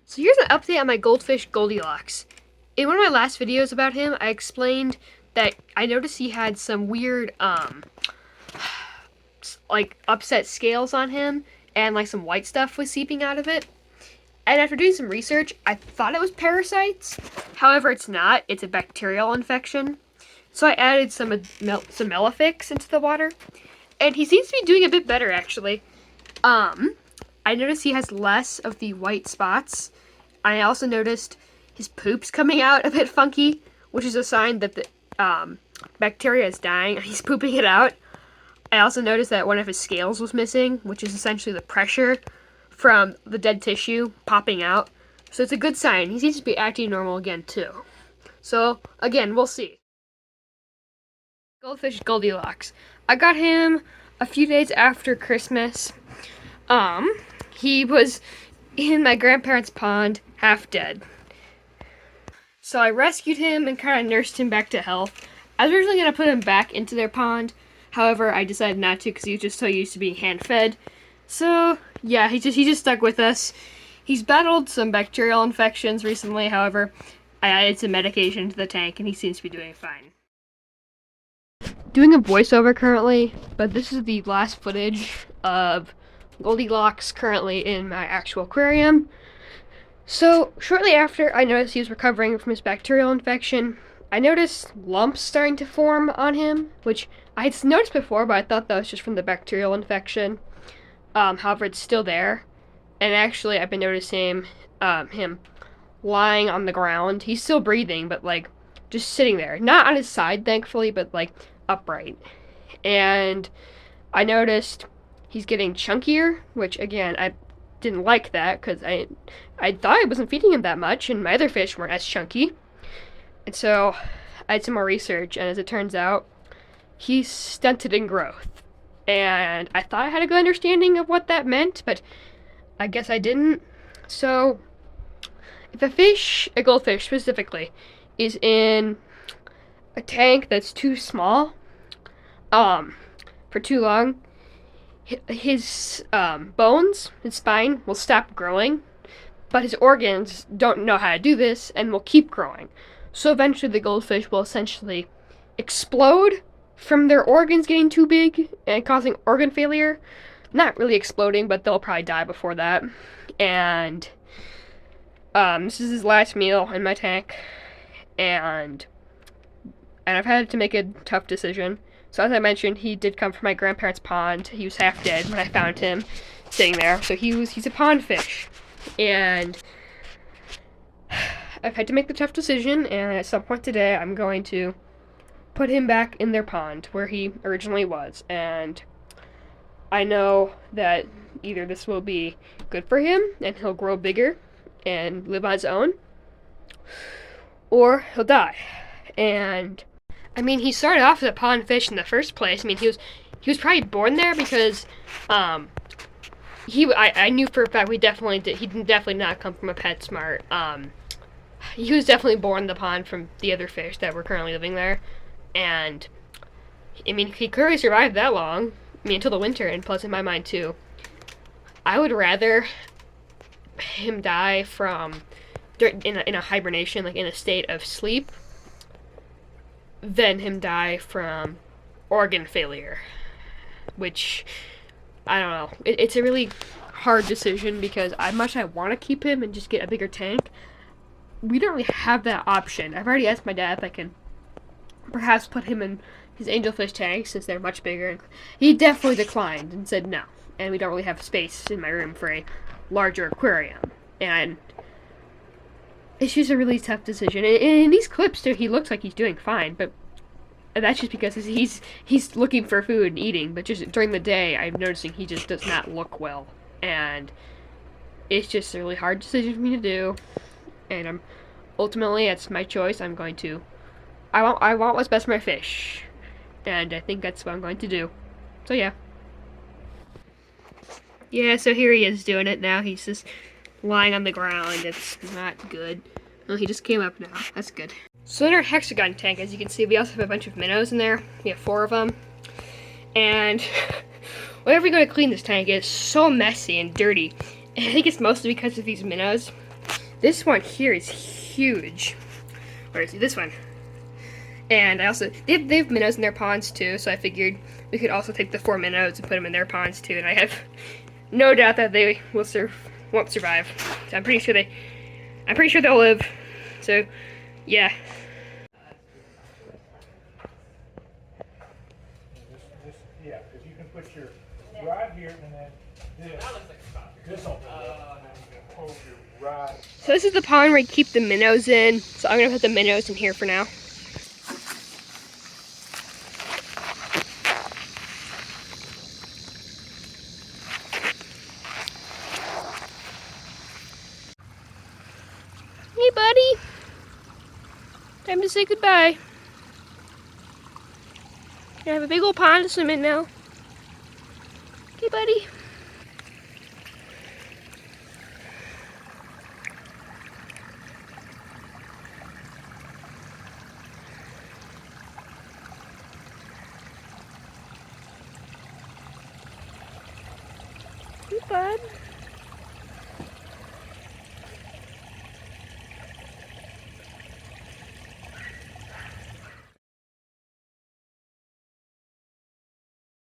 So here's an update on my goldfish Goldilocks. In one of my last videos about him, I explained that I noticed he had some weird, like upset scales on him, and like some white stuff was seeping out of it. And after doing some research, I thought it was parasites. However, it's not. It's a bacterial infection. So I added some Melifix into the water, and he seems to be doing a bit better actually. I noticed he has less of the white spots. I also noticed his poop's coming out a bit funky, which is a sign that the bacteria is dying and he's pooping it out. I also noticed that one of his scales was missing, which is essentially the pressure from the dead tissue popping out. So it's a good sign. He seems to be acting normal again, too. So, again, we'll see. Goldfish Goldilocks. I got him a few days after Christmas. He was in my grandparents' pond, half dead. So I rescued him and kind of nursed him back to health. I was originally going to put him back into their pond. However, I decided not to because he was just so used to being hand-fed. So, yeah, he just stuck with us. He's battled some bacterial infections recently, however, I added some medication to the tank and he seems to be doing fine. Doing a voiceover currently, but this is the last footage of Goldilocks currently in my actual aquarium. So, shortly after I noticed he was recovering from his bacterial infection, I noticed lumps starting to form on him, which I had noticed before, but I thought that was just from the bacterial infection. However, it's still there. And actually, I've been noticing him lying on the ground. He's still breathing, but, like, just sitting there. Not on his side, thankfully, but, like, upright. And I noticed he's getting chunkier, which, again, I didn't like that, because I thought I wasn't feeding him that much, and my other fish weren't as chunky. And so I did some more research, and as it turns out, he's stunted in growth. And I thought I had a good understanding of what that meant, but I guess I didn't. So, if a goldfish specifically, is in a tank that's too small, for too long, his bones, his spine, will stop growing, but his organs don't know how to do this and will keep growing. So eventually the goldfish will essentially explode from their organs getting too big and causing organ failure. Not really exploding, but they'll probably die before that. And this is his last meal in my tank, and I've had to make a tough decision. So as I mentioned, he did come from my grandparents' pond. He was half dead when I found him sitting there. So he's a pond fish, and I've had to make the tough decision. And at some point today, I'm going to put him back in their pond where he originally was. And I know that either this will be good for him and he'll grow bigger and live on his own, or he'll die. And I mean, he started off as a pond fish in the first place. I mean, he was probably born there because I knew for a fact he did definitely not come from a PetSmart. He was definitely born in the pond from the other fish that were currently living there. And I mean, he clearly survived that long. I mean, until the winter, and plus in my mind too. I would rather him die from in a hibernation, like in a state of sleep, than him die from organ failure. Which, I don't know. It's a really hard decision because I want to keep him and just get a bigger tank. We don't really have that option. I've already asked my dad if I can perhaps put him in his angelfish tank since they're much bigger. He definitely declined and said no. And we don't really have space in my room for a larger aquarium. And it's just a really tough decision. And in these clips, too, he looks like he's doing fine, but that's just because he's looking for food and eating. But just during the day, I'm noticing he just does not look well. And it's just a really hard decision for me to do. And ultimately, it's my choice. I want what's best for my fish. And I think that's what I'm going to do. So yeah. Yeah, so here he is doing it now. He's just lying on the ground. It's not good. Well, he just came up now. That's good. So in our hexagon tank, as you can see, we also have a bunch of minnows in there. We have 4 of them. And whenever we go to clean this tank, it's so messy and dirty. And I think it's mostly because of these minnows. This one here is huge. Where is he? This one. And I also, they have minnows in their ponds too, so I figured we could also take the 4 minnows and put them in their ponds too, and I have no doubt that they won't survive. So I'm pretty sure they'll live. So, yeah. Yeah, because you can put your rod here and then this will hold your rod. So this is the pond where you keep the minnows in. So I'm gonna put the minnows in here for now. Hey, buddy. Time to say goodbye. I have a big old pond to swim in now. Okay, buddy. Hey, bud.